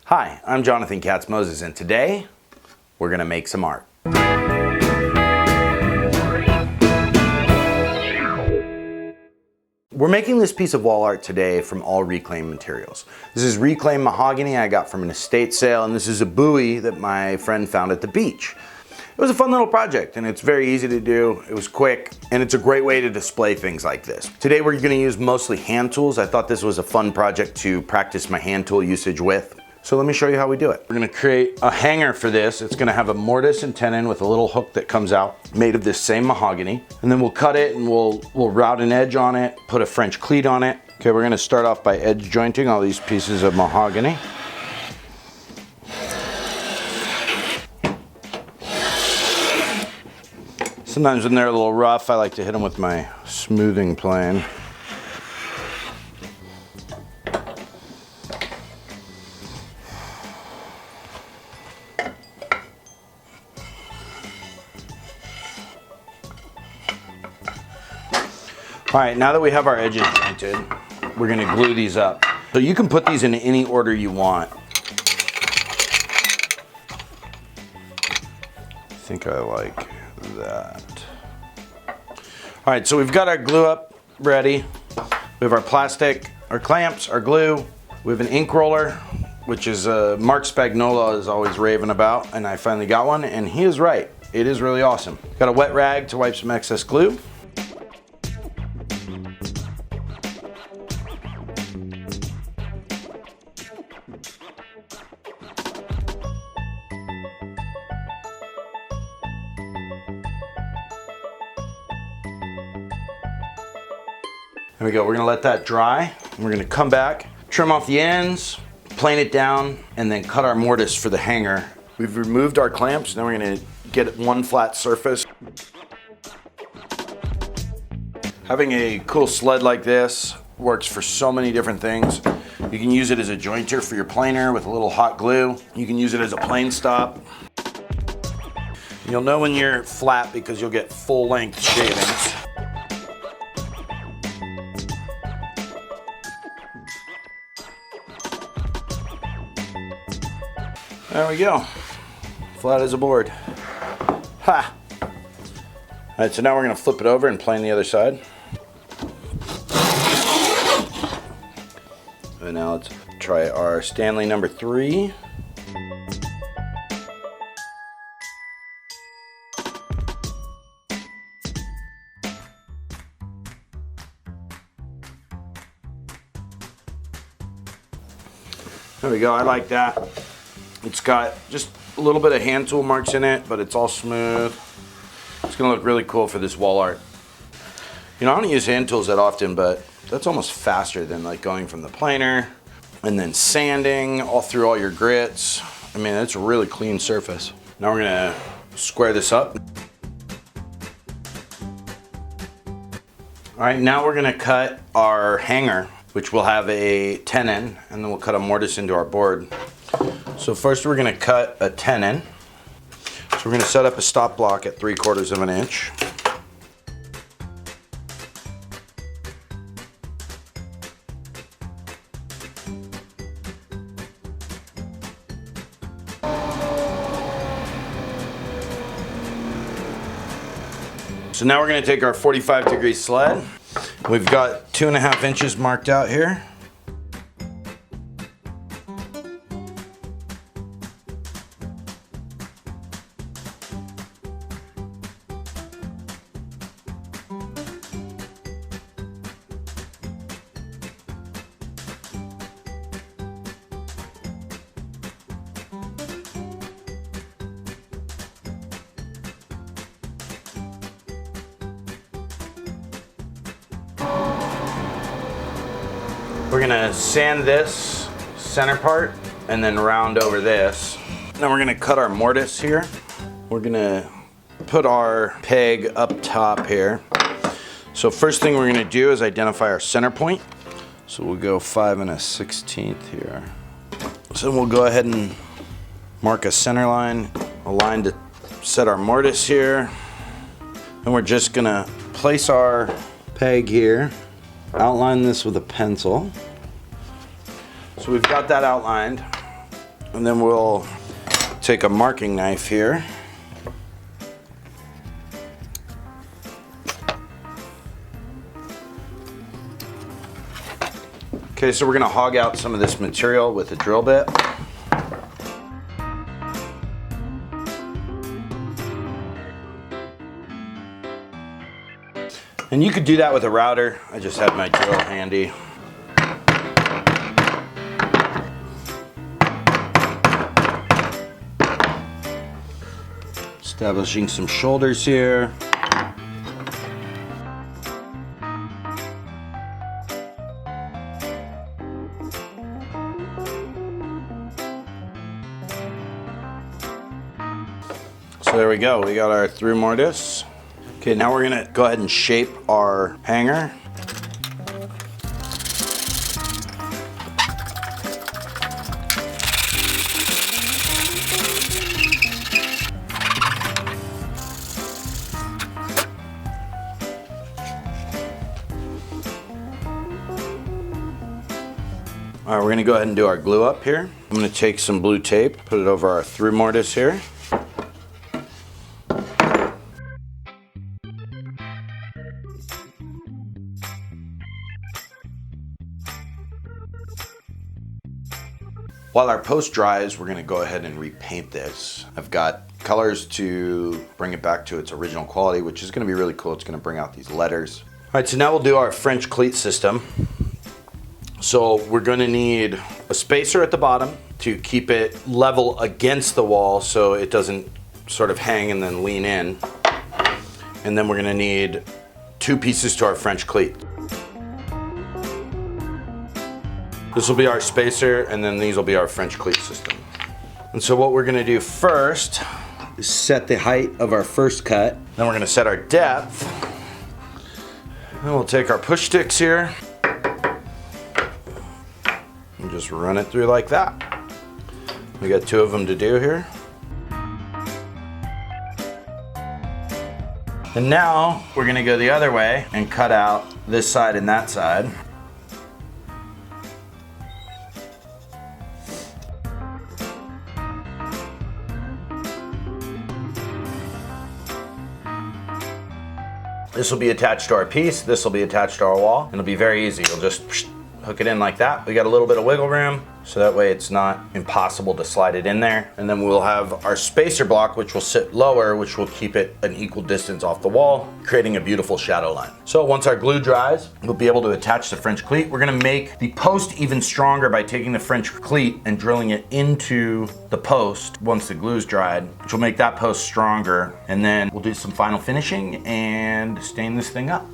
Hi, I'm Jonathan Katz-Moses, and today we're gonna make some art. We're making this piece of wall art today from all reclaimed materials. This is reclaimed mahogany I got from an estate sale, and this is a buoy that my friend found at the beach. It was a fun little project, and it's very easy to do. It was quick, and it's a great way to display things like this. Today we're gonna use mostly hand tools. I thought this was a fun project to practice my hand tool usage with. So let me show you how we do it. We're gonna create a hanger for this. It's gonna have a mortise and tenon with a little hook that comes out, made of this same mahogany. And then we'll cut it and we'll route an edge on it, put a French cleat on it. Okay, we're gonna start off by edge jointing all these pieces of mahogany. Sometimes when they're a little rough, I like to hit them with my smoothing plane. All right, now that we have our edges jointed, we're gonna glue these up. So you can put these in any order you want. I think I like that. All right, so we've got our glue up ready. We have our plastic, our clamps, our glue. We have an ink roller, which is Mark Spagnola is always raving about, and I finally got one, and he is right. It is really awesome. Got a wet rag to wipe some excess glue. There we go, we're gonna let that dry. We're gonna come back, trim off the ends, plane it down, and then cut our mortise for the hanger. We've removed our clamps, now we're gonna get one flat surface. Having a cool sled like this works for so many different things. You can use it as a jointer for your planer with a little hot glue. You can use it as a plane stop. You'll know when you're flat because you'll get full length shavings. There we go, flat as a board. Ha! All right, so now we're gonna flip it over and plane the other side. And now let's try our Stanley number 3. There we go, I like that. It's got just a little bit of hand tool marks in it, but it's all smooth. It's gonna look really cool for this wall art. You know, I don't use hand tools that often, but that's almost faster than like going from the planer and then sanding all through all your grits. I mean, it's a really clean surface. Now we're gonna square this up. All right, now we're gonna cut our hanger, which will have a tenon, and then we'll cut a mortise into our board. So first we're gonna cut a tenon. So we're gonna set up a stop block at 3/4 of an inch. So now we're gonna take our 45-degree sled. We've got 2.5 inches marked out here. We're gonna sand this center part and then round over this. Now we're gonna cut our mortise here. We're gonna put our peg up top here. So first thing we're gonna do is identify our center point. So we'll go 5 1/16 here. So we'll go ahead and mark a center line, a line to set our mortise here. And we're just gonna place our peg here, outline this with a pencil. So we've got that outlined. And then we'll take a marking knife here. Okay, so we're gonna hog out some of this material with a drill bit. And you could do that with a router. I just had my drill handy. Establishing some shoulders here. So there we go, we got our through mortise. Okay, now we're gonna go ahead and shape our hanger. All right, we're gonna go ahead and do our glue up here. I'm gonna take some blue tape, put it over our through mortise here. While our post dries, we're gonna go ahead and repaint this. I've got colors to bring it back to its original quality, which is gonna be really cool. It's gonna bring out these letters. All right, so now we'll do our French cleat system. So we're gonna need a spacer at the bottom to keep it level against the wall so it doesn't sort of hang and then lean in. And then we're gonna need 2 pieces to our French cleat. This will be our spacer, and then these will be our French cleat system. And so what we're gonna do first is set the height of our first cut. Then we're gonna set our depth. Then we'll take our push sticks here and just run it through like that. We got 2 of them to do here. And now we're gonna go the other way and cut out this side and that side. This will be attached to our piece, this will be attached to our wall, and it'll be very easy. You'll just hook it in like that. We got a little bit of wiggle room, so that way it's not impossible to slide it in there. And then we'll have our spacer block, which will sit lower, which will keep it an equal distance off the wall, creating a beautiful shadow line. So once our glue dries, we'll be able to attach the French cleat. We're gonna make the post even stronger by taking the French cleat and drilling it into the post once the glue's dried, which will make that post stronger. And then we'll do some final finishing and stain this thing up.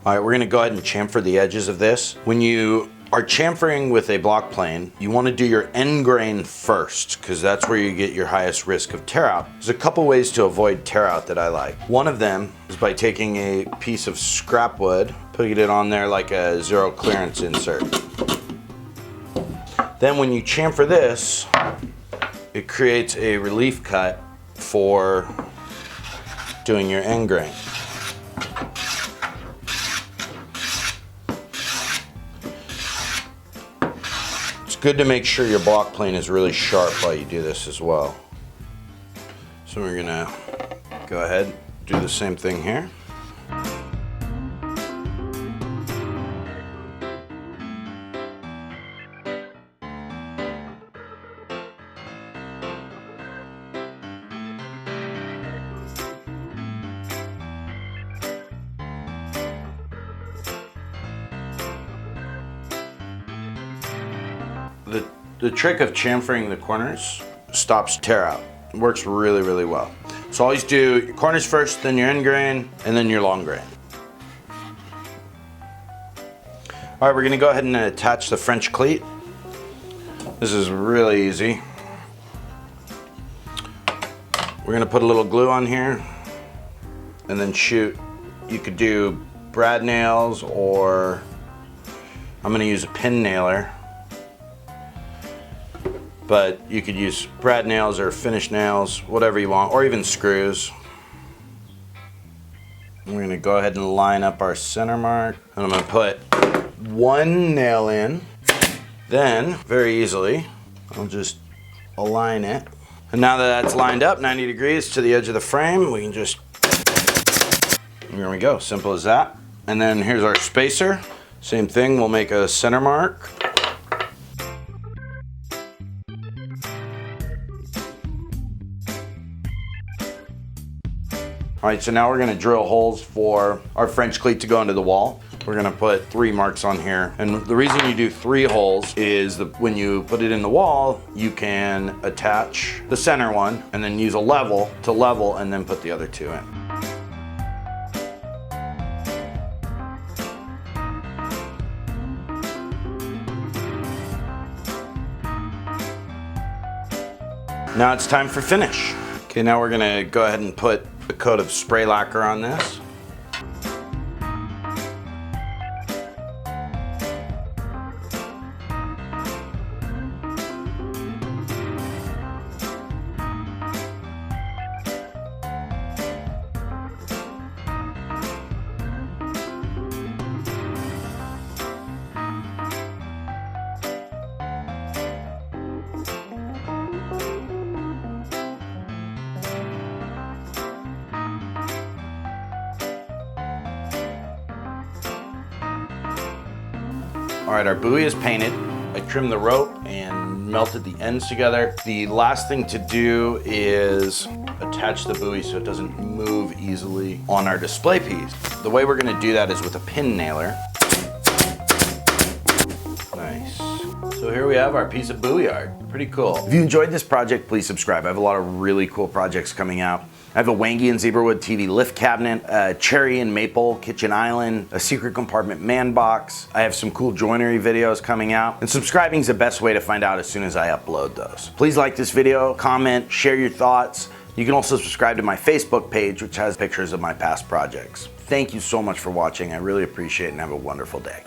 All right, we're gonna go ahead and chamfer the edges of this. When you are chamfering with a block plane, you wanna do your end grain first, because that's where you get your highest risk of tear out. There's a couple ways to avoid tear out that I like. One of them is by taking a piece of scrap wood, putting it on there like a zero clearance insert. Then when you chamfer this, it creates a relief cut for doing your end grain. Good to make sure your block plane is really sharp while you do this as well. So we're gonna go ahead, do the same thing here. The trick of chamfering the corners stops tear out. It works really, really well. So always do your corners first, then your end grain, and then your long grain. All right, we're gonna go ahead and attach the French cleat. This is really easy. We're gonna put a little glue on here and then shoot. You could do brad nails, or I'm gonna use a pin nailer. But you could use brad nails or finish nails, whatever you want, or even screws. We're gonna go ahead and line up our center mark. And I'm gonna put 1 nail in. Then, very easily, I'll just align it. And now that that's lined up 90 degrees to the edge of the frame, we can just, there we go, simple as that. And then here's our spacer. Same thing, we'll make a center mark. All right, so now we're gonna drill holes for our French cleat to go into the wall. We're gonna put 3 marks on here. And the reason you do 3 holes is that when you put it in the wall, you can attach the center one and then use a level to level and then put the other 2 in. Now it's time for finish. Okay, now we're gonna go ahead and put a coat of spray lacquer on this. All right, our buoy is painted. I trimmed the rope and melted the ends together. The last thing to do is attach the buoy so it doesn't move easily on our display piece. The way we're gonna do that is with a pin nailer. Nice. So here we have our piece of buoy art. Pretty cool. If you enjoyed this project, please subscribe. I have a lot of really cool projects coming out. I have a Wangi and Zebrawood TV lift cabinet, a cherry and maple kitchen island, a secret compartment man box. I have some cool joinery videos coming out, and subscribing is the best way to find out as soon as I upload those. Please like this video, comment, share your thoughts. You can also subscribe to my Facebook page, which has pictures of my past projects. Thank you so much for watching. I really appreciate it and have a wonderful day.